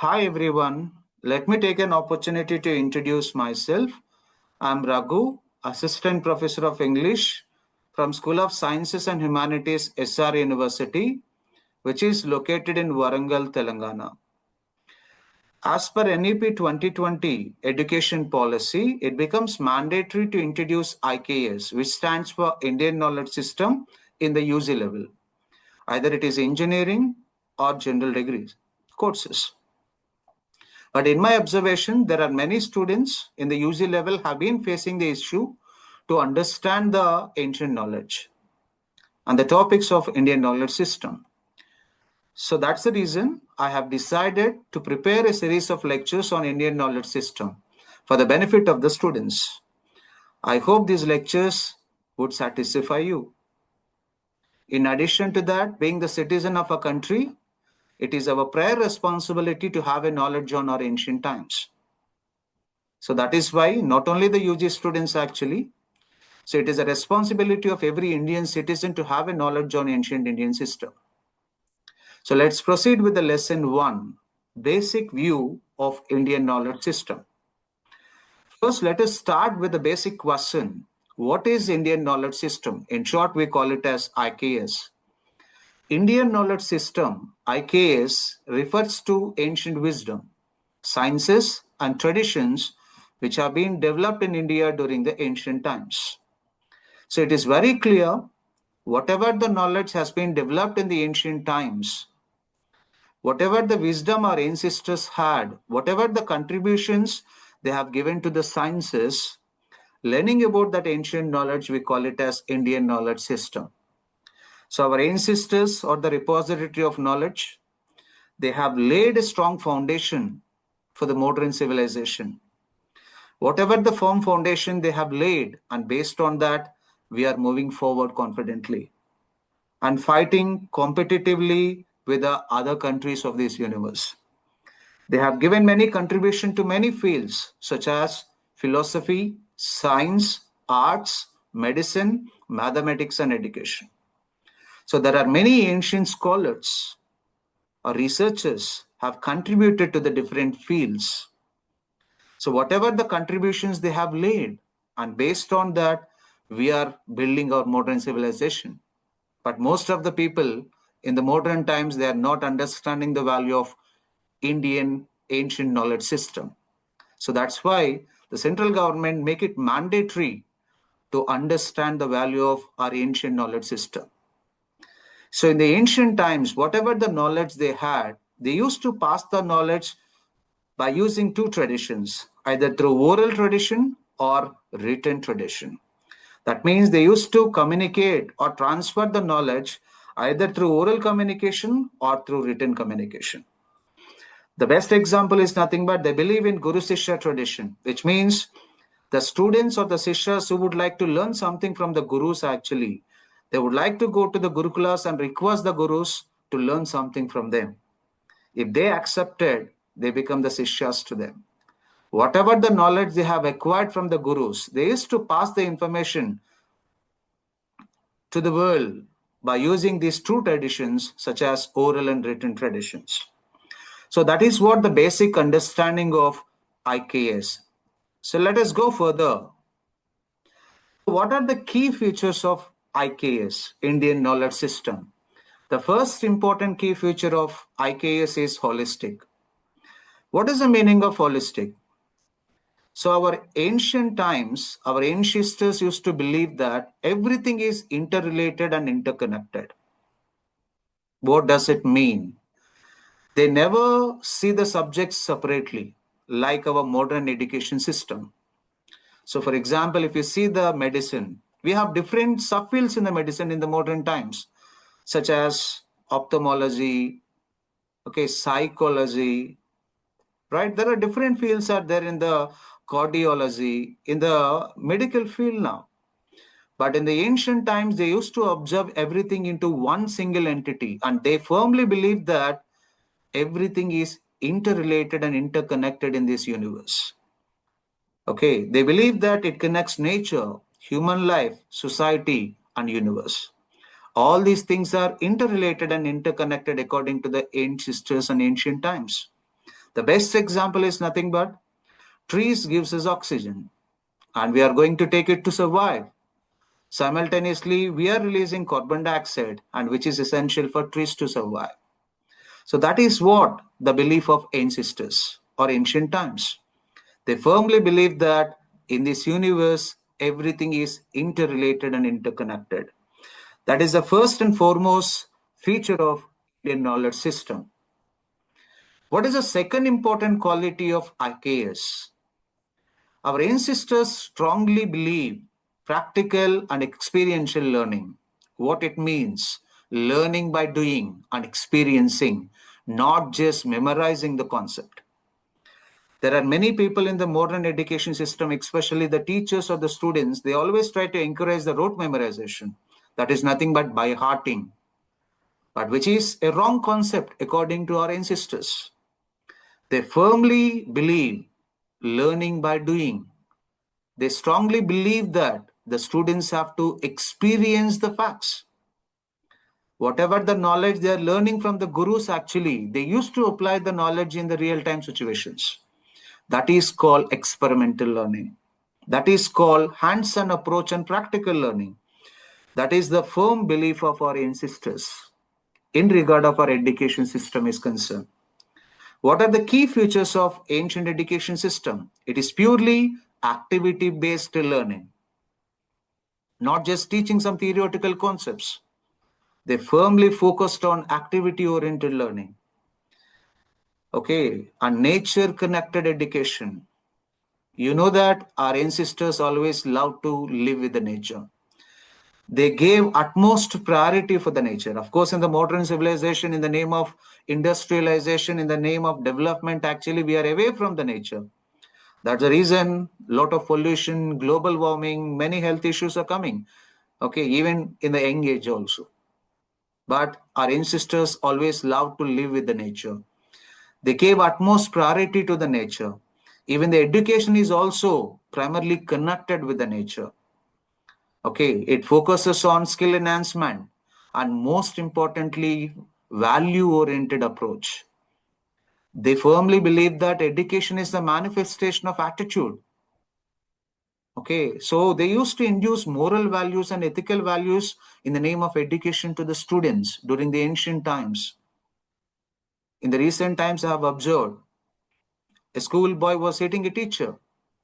Hi everyone. Let me take an opportunity to introduce myself. I'm Raghu, Assistant Professor of English from School of Sciences and Humanities, SR University, which is located in Warangal, Telangana. As per NEP 2020 education policy, it becomes mandatory to introduce IKS, which stands for Indian Knowledge System in the UG level. Either it is engineering or general degrees courses. But in my observation, there are many students in the UG level have been facing the issue to understand the ancient knowledge and the topics of Indian knowledge system. So that's the reason I have decided to prepare a series of lectures on Indian knowledge system for the benefit of the students. I hope these lectures would satisfy you. In addition to that, being the citizen of a country, it is our prior responsibility to have a knowledge on our ancient times. So that is why not only the UG students actually, so it is a responsibility of every Indian citizen to have a knowledge on ancient Indian system. So let's proceed with the lesson 1, basic view of Indian knowledge system. First, let us start with the basic question. What is Indian knowledge system? In short, we call it as IKS. Indian knowledge system, IKS, refers to ancient wisdom, sciences, and traditions which have been developed in India during the ancient times. So it is very clear whatever the knowledge has been developed in the ancient times, whatever the wisdom our ancestors had, whatever the contributions they have given to the sciences, learning about that ancient knowledge, we call it as Indian knowledge system. So our ancestors are the repository of knowledge. They have laid a strong foundation for the modern civilization. Whatever the firm foundation they have laid, and based on that, we are moving forward confidently and fighting competitively with the other countries of this universe. They have given many contribution to many fields such as philosophy, science, arts, medicine, mathematics, and education. So there are many ancient scholars or researchers have contributed to the different fields. So whatever the contributions they have laid, and based on that, we are building our modern civilization. But most of the people in the modern times, they are not understanding the value of Indian ancient knowledge system. So that's why the central government make it mandatory to understand the value of our ancient knowledge system. So in the ancient times, whatever the knowledge they had, they used to pass the knowledge by using two traditions, either through oral tradition or written tradition. That means they used to communicate or transfer the knowledge either through oral communication or through written communication. The best example is nothing but they believe in Guru Sishya tradition, which means the students or the Sishyas who would like to learn something from the Gurus actually, they would like to go to the Gurukulas and request the Gurus to learn something from them. If they accepted, they become the Sishyas to them. Whatever the knowledge they have acquired from the Gurus, they used to pass the information to the world by using these two traditions such as oral and written traditions. So that is what the basic understanding of IKS. So let us go further. What are the key features of IKS, Indian Knowledge System? The first important key feature of IKS is holistic. What is the meaning of holistic? So our ancient times, our ancestors used to believe that everything is interrelated and interconnected. What does it mean? They never see the subjects separately, like our modern education system. So for example, if you see the medicine, we have different subfields in the medicine in the modern times, such as ophthalmology, psychology, right? There are different fields are there in the cardiology, in the medical field now. But in the ancient times, they used to observe everything into one single entity, and they firmly believed that everything is interrelated and interconnected in this universe. Okay, they believe that it connects nature, human life, society, and universe. All these things are interrelated and interconnected according to the ancestors and ancient times. The best example is nothing but trees gives us oxygen and we are going to take it to survive. Simultaneously, we are releasing carbon dioxide and which is essential for trees to survive. So that is what the belief of ancestors or ancient times. They firmly believe that in this universe, everything is interrelated and interconnected. That is the first and foremost feature of Indian knowledge system. What is the second important quality of IKS? Our ancestors strongly believe practical and experiential learning. What it means, learning by doing and experiencing, not just memorizing the concept. There are many people in the modern education system, especially the teachers or the students, they always try to encourage the rote memorization. That is nothing but by hearting, but which is a wrong concept according to our ancestors. They firmly believe learning by doing. They strongly believe that the students have to experience the facts. Whatever the knowledge they are learning from the gurus, actually, they used to apply the knowledge in the real time situations. That is called experimental learning. That is called hands on approach and practical learning. That is the firm belief of our ancestors in regard of our education system is concerned. What are the key features of ancient education system? It is purely activity based learning, not just teaching some theoretical concepts. They firmly focused on activity oriented learning. Okay, and nature connected education. You know that our ancestors always loved to live with the nature. They gave utmost priority for the nature. Of course, in the modern civilization, in the name of industrialization, in the name of development, actually, we are away from the nature. That's the reason a lot of pollution, global warming, many health issues are coming. Okay, even in the young age also. But our ancestors always loved to live with the nature. They gave utmost priority to the nature. Even the education is also primarily connected with the nature. Okay, it focuses on skill enhancement and most importantly, value oriented approach. They firmly believe that education is the manifestation of attitude. Okay, so they used to induce moral values and ethical values in the name of education to the students during the ancient times. In the recent times, I have observed a schoolboy was hitting a teacher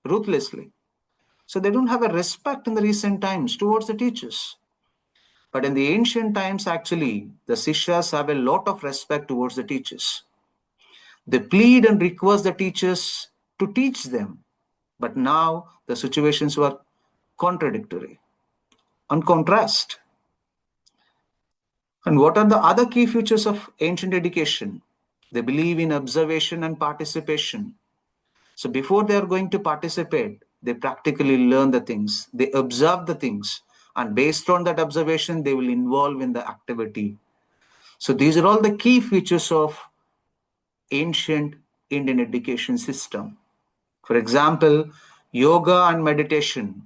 ruthlessly. So they don't have a respect in the recent times towards the teachers. But in the ancient times, actually, the Sishyas have a lot of respect towards the teachers. They plead and request the teachers to teach them. But now the situations were contradictory and contrast. And what are the other key features of ancient education? They believe in observation and participation. So before they are going to participate, they practically learn the things, they observe the things, and based on that observation, they will involve in the activity. So these are all the key features of ancient Indian education system. For example, yoga and meditation.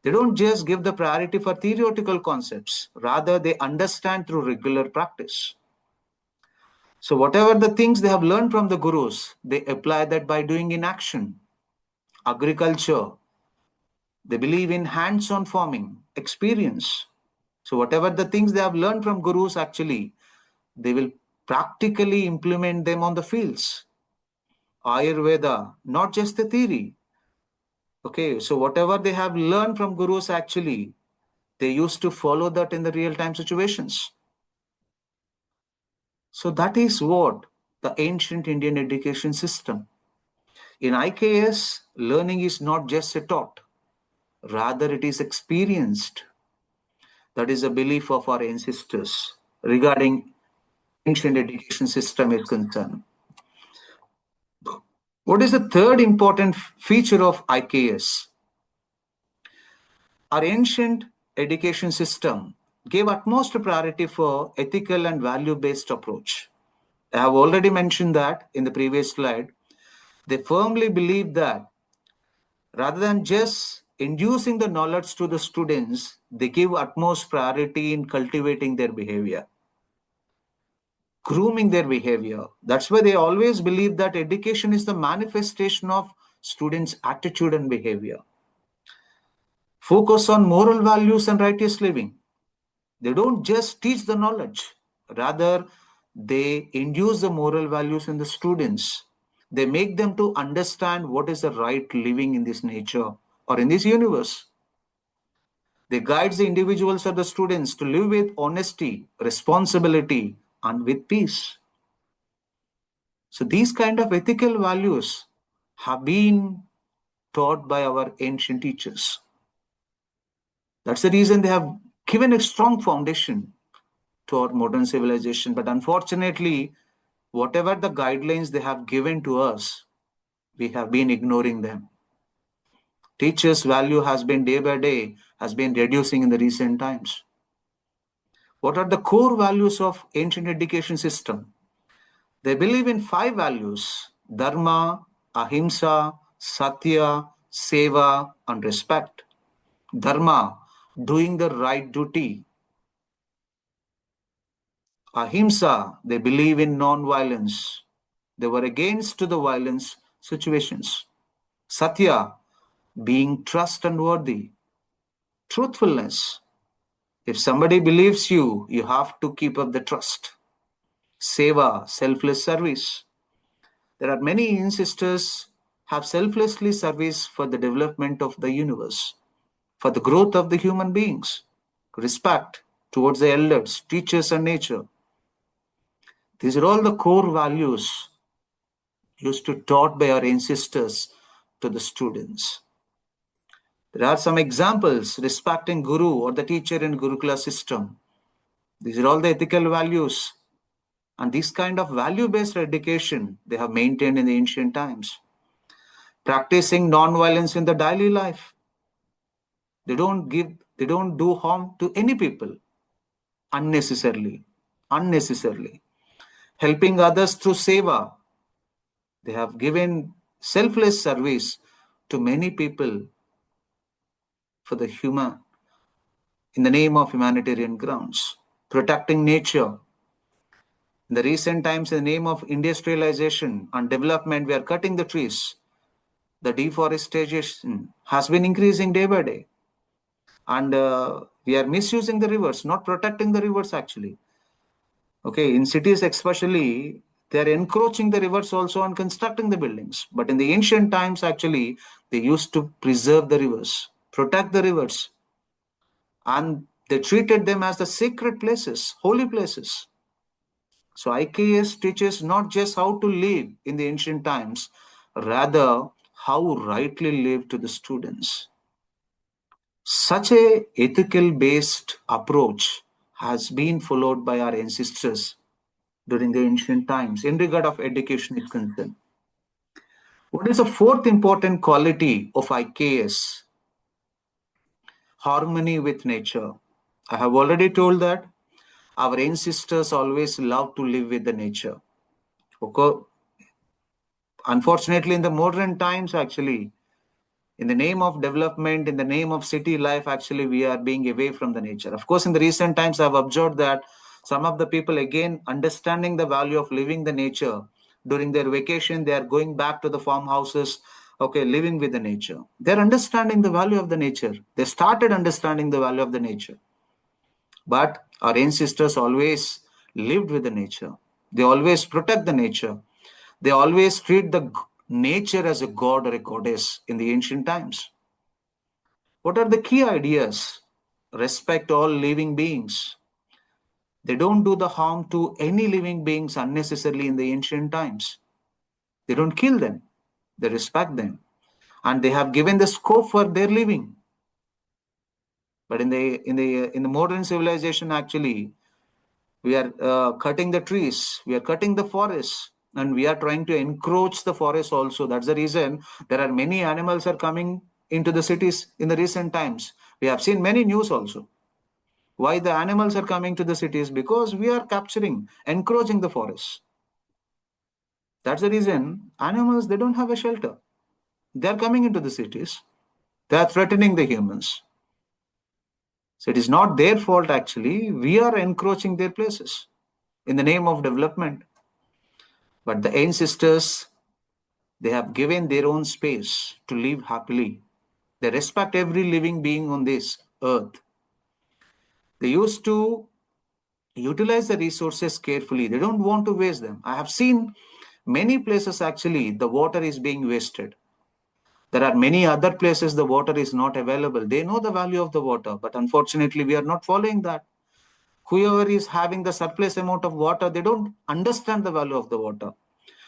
They don't just give the priority for theoretical concepts, rather, they understand through regular practice. So, whatever the things they have learned from the gurus, they apply that by doing in action. Agriculture, they believe in hands on farming, experience. So, whatever the things they have learned from gurus, actually, they will practically implement them on the fields. Ayurveda, not just the theory. Okay, so whatever they have learned from gurus, actually, they used to follow that in the real time situations. So that is what the ancient Indian education system. In IKS, learning is not just a taught, rather it is experienced. That is a belief of our ancestors regarding ancient education system is concerned. What is the third important feature of IKS? Our ancient education system gave utmost priority for ethical and value-based approach. I have already mentioned that in the previous slide. They firmly believe that rather than just inducing the knowledge to the students, they give utmost priority in cultivating their behavior. grooming their behavior. That's why they always believe that education is the manifestation of students' attitude and behavior. Focus on moral values and righteous living. They don't just teach the knowledge, rather, they induce the moral values in the students. They make them to understand what is the right living in this nature or in this universe. They guide the individuals or the students to live with honesty, responsibility, and with peace. So these kind of ethical values have been taught by our ancient teachers. That's the reason they have given a strong foundation to our modern civilization. But unfortunately, whatever the guidelines they have given to us, we have been ignoring them. Teachers' value has been day by day, has been reducing in the recent times. What are the core values of ancient education system? They believe in five values: dharma, ahimsa, satya, seva, and respect. Dharma, doing the right duty. Ahimsa, they believe in non-violence. They were against to the violence situations. Satya, being trust and worthy. Truthfulness. If somebody believes you, you have to keep up the trust. Seva, selfless service. There are many ancestors have selflessly service for the development of the universe, for the growth of the human beings. Respect towards the elders, teachers, and nature. These are all the core values used to taught by our ancestors to the students. There are some examples: respecting guru or the teacher in Gurukula system. These are all the ethical values. And this kind of value-based education they have maintained in the ancient times. Practicing non-violence in the daily life. They don't do harm to any people unnecessarily. Unnecessarily. Helping others through seva. They have given selfless service to many people for the human in the name of humanitarian grounds. Protecting nature. In the recent times, in the name of industrialization and development, we are cutting the trees. The deforestation has been increasing day by day. And we are misusing the rivers, not protecting the rivers actually. Okay, in cities especially, they are encroaching the rivers also and constructing the buildings. But in the ancient times, actually, they used to preserve the rivers, protect the rivers, and they treated them as the sacred places, holy places. So IKS teaches not just how to live in the ancient times, rather how rightly live to the students. Such a ethical based approach has been followed by our ancestors during the ancient times in regard of education is concerned. What is the fourth important quality of IKS? Harmony with nature. I have already told that our ancestors always loved to live with the nature. Okay. Unfortunately, in the modern times, actually, in the name of development, in the name of city life, actually, we are being away from the nature. Of course, in the recent times, I've observed that some of the people, again, understanding the value of living the nature, during their vacation, they are going back to the farmhouses, okay, living with the nature. They're understanding the value of the nature. They started understanding the value of the nature. But our ancestors always lived with the nature. They always protect the nature. They always treat the nature as a god or a goddess in the ancient times. What are the key ideas? Respect all living beings. They don't do the harm to any living beings unnecessarily in the ancient times. They don't kill them. They respect them. And they have given the scope for their living. But in the modern civilization, actually, we are cutting the trees, we are cutting the forests, and we are trying to encroach the forest also. That's the reason there are many animals are coming into the cities in the recent times. We have seen many news also. Why the animals are coming to the cities? Because we are capturing, encroaching the forests. That's the reason animals, they don't have a shelter. They are coming into the cities. They are threatening the humans. So it is not their fault actually. We are encroaching their places. in the name of development. But the ancestors, they have given their own space to live happily. They respect every living being on this earth. They used to utilize the resources carefully. They don't want to waste them. I have seen many places actually the water is being wasted. There are many other places the water is not available. They know the value of the water, but unfortunately, we are not following that. Whoever is having the surplus amount of water, they don't understand the value of the water.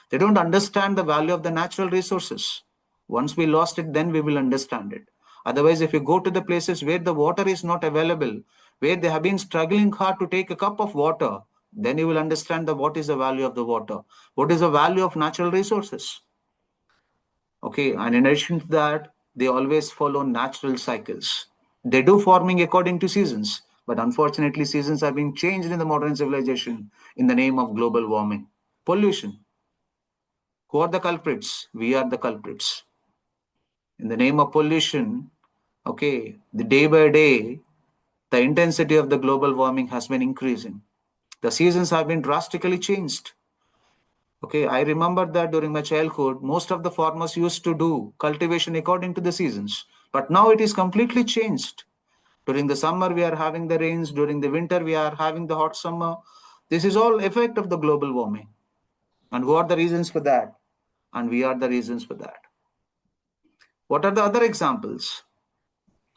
They don't understand the value of the natural resources. Once we lost it, then we will understand it. Otherwise, if you go to the places where the water is not available, where they have been struggling hard to take a cup of water, then you will understand what is the value of the water, what is the value of natural resources. Okay, and in addition to that, they always follow natural cycles. They do farming according to seasons, but unfortunately, seasons are being changed in the modern civilization in the name of global warming. Pollution. Who are the culprits? We are the culprits. In the name of pollution, okay, the day by day, the intensity of the global warming has been increasing. The seasons have been drastically changed. Okay, I remember that during my childhood, most of the farmers used to do cultivation according to the seasons. But now it is completely changed. During the summer, we are having the rains. During the winter, we are having the hot summer. This is all effect of the global warming. And who are the reasons for that? And we are the reasons for that. What are the other examples?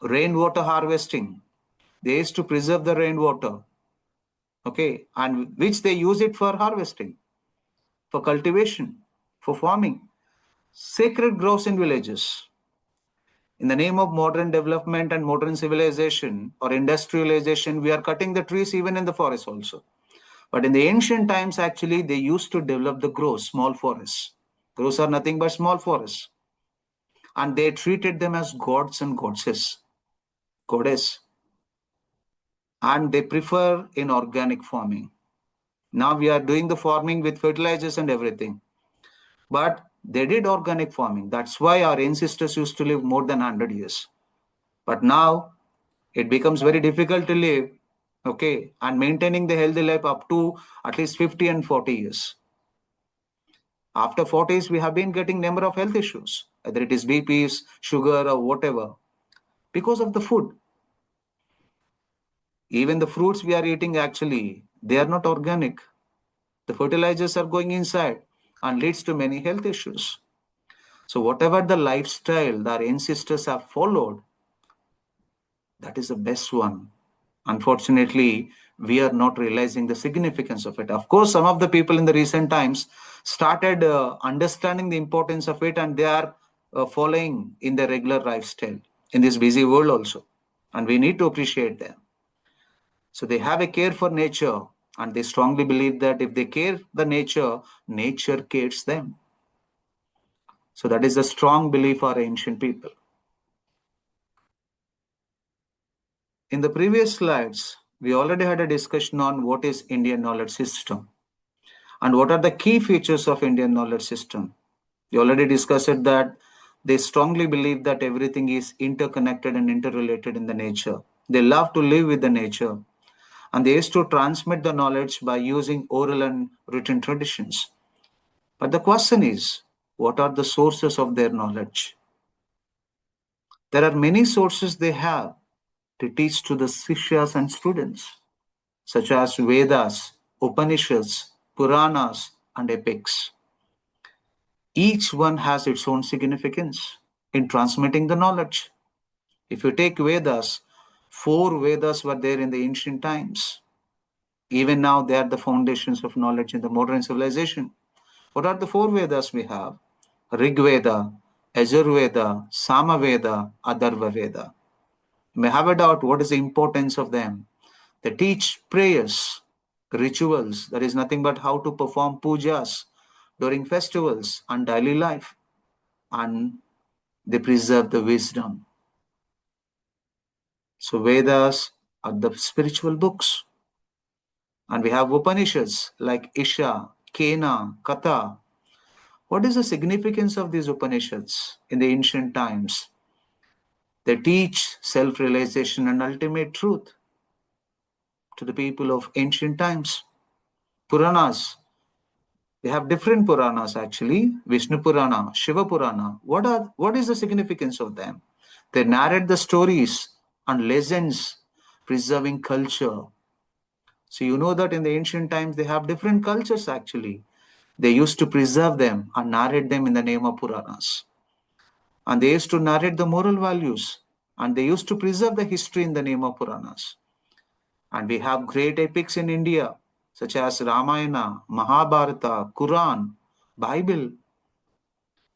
Rainwater harvesting. They used to preserve the rainwater, okay, and which they use it for harvesting, for cultivation, for farming. Sacred groves in villages. In the name of modern development and modern civilization or industrialization, we are cutting the trees even in the forest also. But in the ancient times, actually, they used to develop the groves, small forests. Groves are nothing but small forests. And they treated them as gods and goddess. And they prefer in organic farming. Now we are doing the farming with fertilizers and everything. But they did organic farming. That's why our ancestors used to live more than 100 years. But now it becomes very difficult to live, okay, and maintaining the healthy life up to at least 50 and 40 years. After 40s, we have been getting number of health issues, whether it is BPs, sugar, or whatever, because of the food. Even the fruits we are eating, actually, they are not organic. The fertilizers are going inside and leads to many health issues. So whatever the lifestyle that our ancestors have followed, that is the best one. Unfortunately, we are not realizing the significance of it. Of course, some of the people in the recent times started understanding the importance of it, and they are following in their regular lifestyle in this busy world also. And we need to appreciate them. So they have a care for nature, and they strongly believe that if they care the nature, nature cares them. So that is a strong belief of our ancient people. In the previous slides, we already had a discussion on what is Indian knowledge system and what are the key features of Indian knowledge system. We already discussed that they strongly believe that everything is interconnected and interrelated in the nature. They love to live with the nature, and they used to transmit the knowledge by using oral and written traditions. But the question is, what are the sources of their knowledge? There are many sources they have to teach to the Sishyas and students, such as Vedas, Upanishads, Puranas, and epics. Each one has its own significance in transmitting the knowledge. If you take Vedas, four Vedas were there in the ancient times. Even now, they are the foundations of knowledge in the modern civilization. What are the four Vedas we have? Rig Veda, Ajur Veda, Sama Veda, Atharva Veda. You may have a doubt what is the importance of them. They teach prayers, rituals, that is nothing but how to perform pujas during festivals and daily life. And they preserve the wisdom. So Vedas are the spiritual books. And we have Upanishads like Isha, Kena, Katha. What is the significance of these Upanishads in the ancient times? They teach self-realization and ultimate truth to the people of ancient times. Puranas. They have different Puranas actually. Vishnu Purana, Shiva Purana. What is the significance of them? They narrate the stories and legends, preserving culture. So you know that in the ancient times they have different cultures actually. They used to preserve them and narrate them in the name of Puranas. And they used to narrate the moral values. And they used to preserve the history in the name of Puranas. And we have great epics in India, such as Ramayana, Mahabharata, Quran, Bible.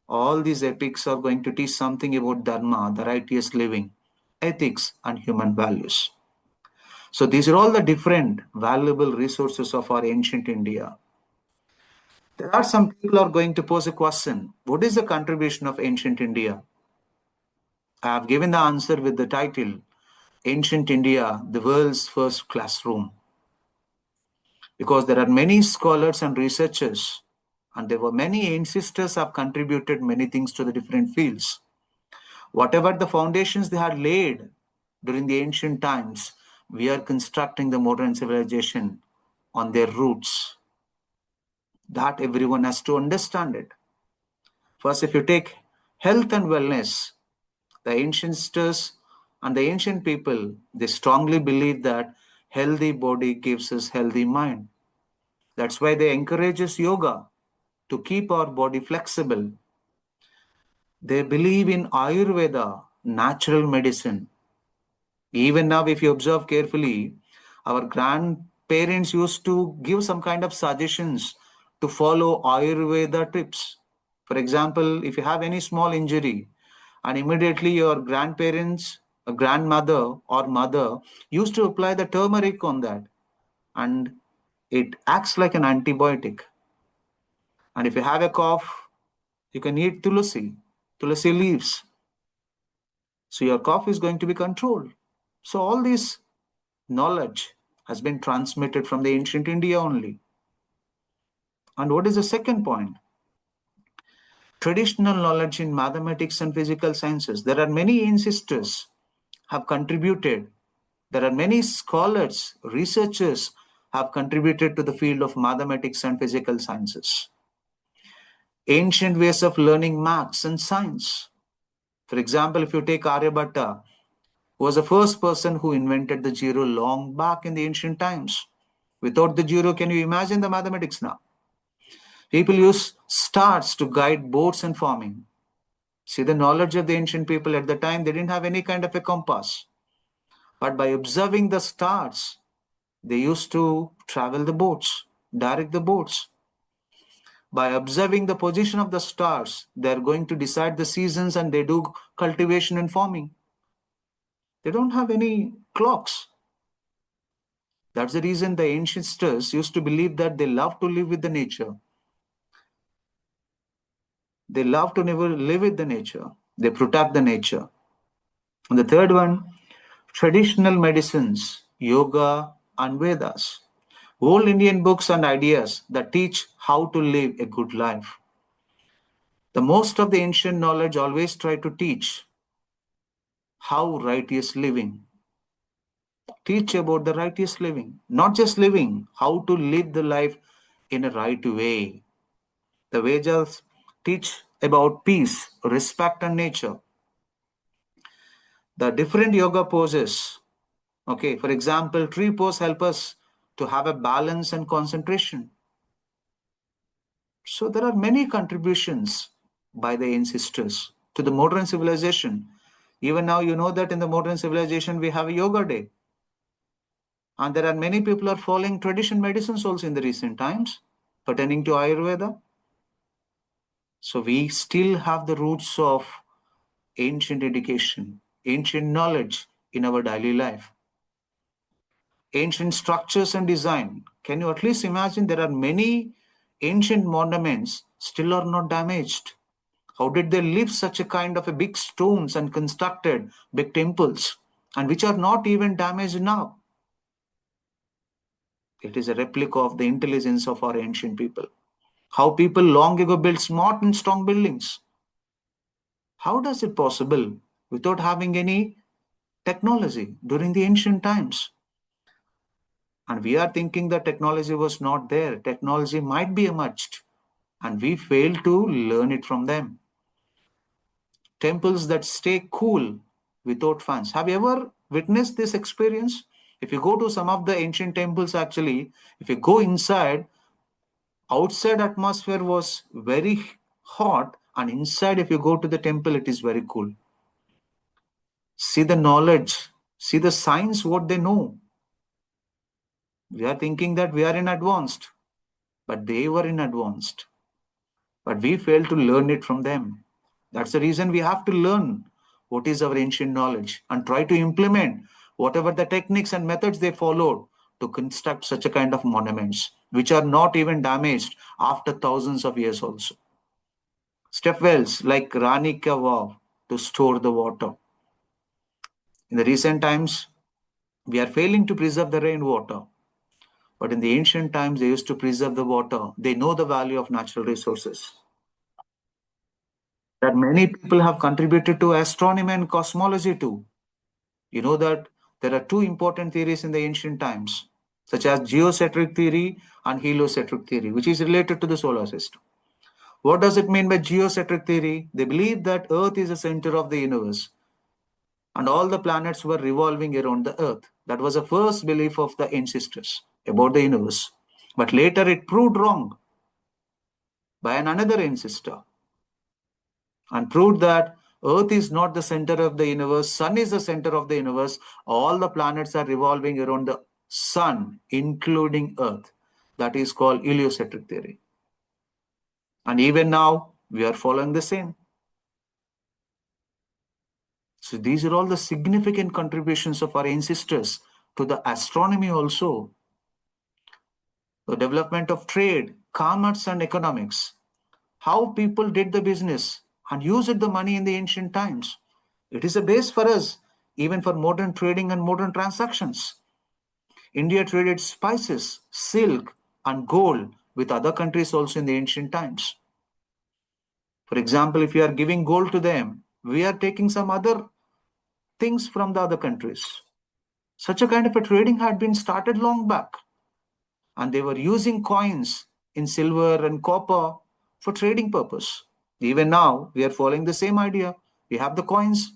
All these epics are going to teach something about Dharma, the righteous living, ethics, and human values. So these are all the different valuable resources of our ancient India. There are some people are going to pose a question. What is the contribution of ancient India? I have given the answer with the title, Ancient India, the world's first classroom. Because there are many scholars and researchers, and there were many ancestors have contributed many things to the different fields. Whatever the foundations they had laid during the ancient times, we are constructing the modern civilization on their roots. That everyone has to understand it. First, if you take health and wellness, the ancients and the ancient people, they strongly believe that healthy body gives us healthy mind. That's why they encourage us yoga to keep our body flexible. They believe in Ayurveda, natural medicine. Even now, if you observe carefully, our grandparents used to give some kind of suggestions to follow Ayurveda tips. For example, if you have any small injury, and immediately your grandparents, a grandmother or mother used to apply the turmeric on that, and it acts like an antibiotic. And if you have a cough, you can eat tulsi leaves. So your cough is going to be controlled. So all this knowledge has been transmitted from the ancient India only. And what is the second point? Traditional knowledge in mathematics and physical sciences. There are many ancestors have contributed. There are many scholars, researchers have contributed to the field of mathematics and physical sciences. Ancient ways of learning maths and science. For example, if you take Aryabhatta, who was the first person who invented the zero long back in the ancient times. Without the zero, can you imagine the mathematics now? People use stars to guide boats and farming. See, the knowledge of the ancient people at the time, they didn't have any kind of a compass. But by observing the stars, they used to travel the boats, direct the boats. By observing the position of the stars, they're going to decide the seasons and they do cultivation and farming. They don't have any clocks. That's the reason the ancients used to believe that they love to live with the nature. They love to never live with the nature. They protect the nature. And the third one, traditional medicines, yoga and Vedas. Old Indian books and ideas that teach how to live a good life. The most of the ancient knowledge always try to teach how righteous living. Teach about the righteous living. Not just living, how to live the life in a right way. The Vedas teach about peace, respect, and nature. The different yoga poses. Okay, for example, tree pose help us to have a balance and concentration. So there are many contributions by the ancestors to the modern civilization. Even now, you know that in the modern civilization we have a yoga day, and there are many people are following traditional medicines also in the recent times, pertaining to Ayurveda. So we still have the roots of ancient education, ancient knowledge in our daily life, ancient structures and design. Can you at least imagine there are many ancient monuments still are not damaged? How did they live such a kind of a big stones and constructed big temples and which are not even damaged now? It is a replica of the intelligence of our ancient people. How people long ago built smart and strong buildings. How does it possible without having any technology during the ancient times? And we are thinking that technology was not there. Technology might be emerged, and we fail to learn it from them. Temples that stay cool without fans. Have you ever witnessed this experience? If you go to some of the ancient temples, actually, if you go inside, outside atmosphere was very hot, and inside, if you go to the temple, it is very cool. See the knowledge, see the science, what they know. We are thinking that we are in advanced, but they were in advanced. But we fail to learn it from them. That's the reason we have to learn what is our ancient knowledge and try to implement whatever the techniques and methods they followed to construct such a kind of monuments, which are not even damaged after thousands of years also. Step wells like Rani Ka Vav to store the water. In the recent times, we are failing to preserve the rainwater. But in the ancient times, they used to preserve the water. They know the value of natural resources. That many people have contributed to astronomy and cosmology too. You know that there are two important theories in the ancient times, such as geocentric theory and heliocentric theory, which is related to the solar system. What does it mean by geocentric theory? They believe that Earth is the center of the universe and all the planets were revolving around the Earth. That was the first belief of the ancestors about the universe. But later it proved wrong by another ancestor and proved that Earth is not the center of the universe, Sun is the center of the universe. All the planets are revolving around the Sun, including Earth. That is called heliocentric theory. And even now, we are following the same. So these are all the significant contributions of our ancestors to the astronomy also, the development of trade, commerce, and economics, how people did the business and used the money in the ancient times. It is a base for us, even for modern trading and modern transactions. India traded spices, silk, and gold with other countries also in the ancient times. For example, if we are giving gold to them, we are taking some other things from the other countries. Such a kind of a trading had been started long back, and they were using coins in silver and copper for trading purpose. Even now, we are following the same idea. We have the coins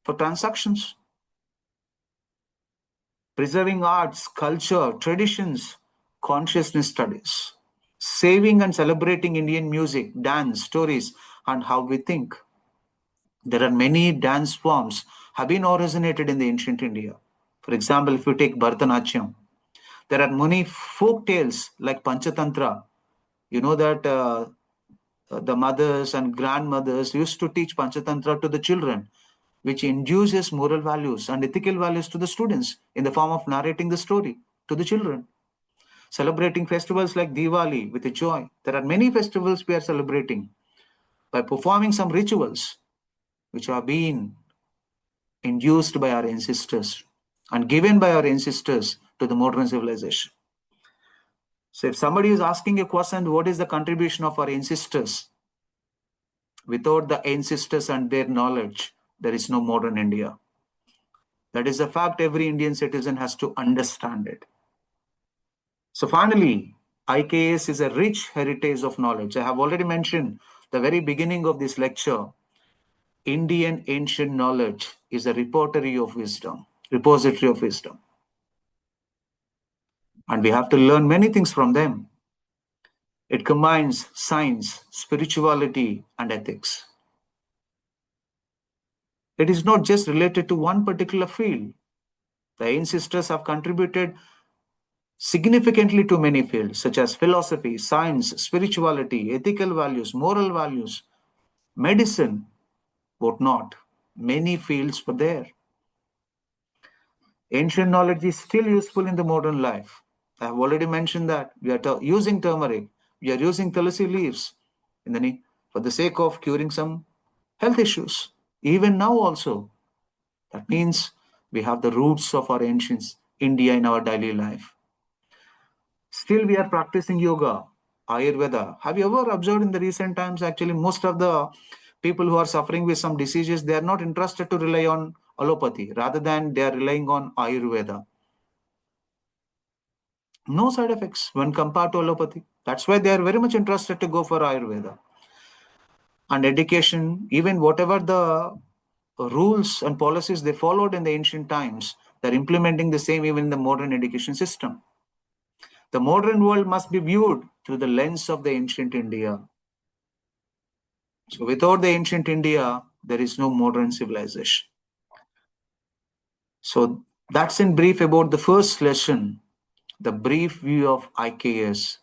for transactions. Preserving arts, culture, traditions, consciousness studies. Saving and celebrating Indian music, dance, stories, and how we think. There are many dance forms have been originated in the ancient India. For example, if you take Bharatanatyam, there are many folk tales like Panchatantra. You know that the mothers and grandmothers used to teach Panchatantra to the children, which induces moral values and ethical values to the students in the form of narrating the story to the children. Celebrating festivals like Diwali with a joy. There are many festivals we are celebrating by performing some rituals which are being induced by our ancestors and given by our ancestors to the modern civilization. So if somebody is asking a question, what is the contribution of our ancestors? Without the ancestors and their knowledge, there is no modern India. That is a fact every Indian citizen has to understand it. So finally, IKS is a rich heritage of knowledge. I have already mentioned the very beginning of this lecture. Indian ancient knowledge is a repository of wisdom. And we have to learn many things from them. It combines science, spirituality, and ethics. It is not just related to one particular field. The ancestors have contributed significantly to many fields, such as philosophy, science, spirituality, ethical values, moral values, medicine, whatnot. Many fields were there. Ancient knowledge is still useful in the modern life. I have already mentioned that we are using turmeric, we are using tulsi leaves for the sake of curing some health issues. Even now also, that means we have the roots of our ancient India in our daily life. Still, we are practicing yoga, Ayurveda. Have you ever observed in the recent times, actually, most of the people who are suffering with some diseases, they are not interested to rely on allopathy. Rather than they are relying on Ayurveda. No side effects when compared to allopathy. That's why they are very much interested to go for Ayurveda. And education, even whatever the rules and policies they followed in the ancient times, they're implementing the same even in the modern education system. The modern world must be viewed through the lens of the ancient India. So without the ancient India, there is no modern civilization. So that's in brief about the first lesson, the brief view of IKS.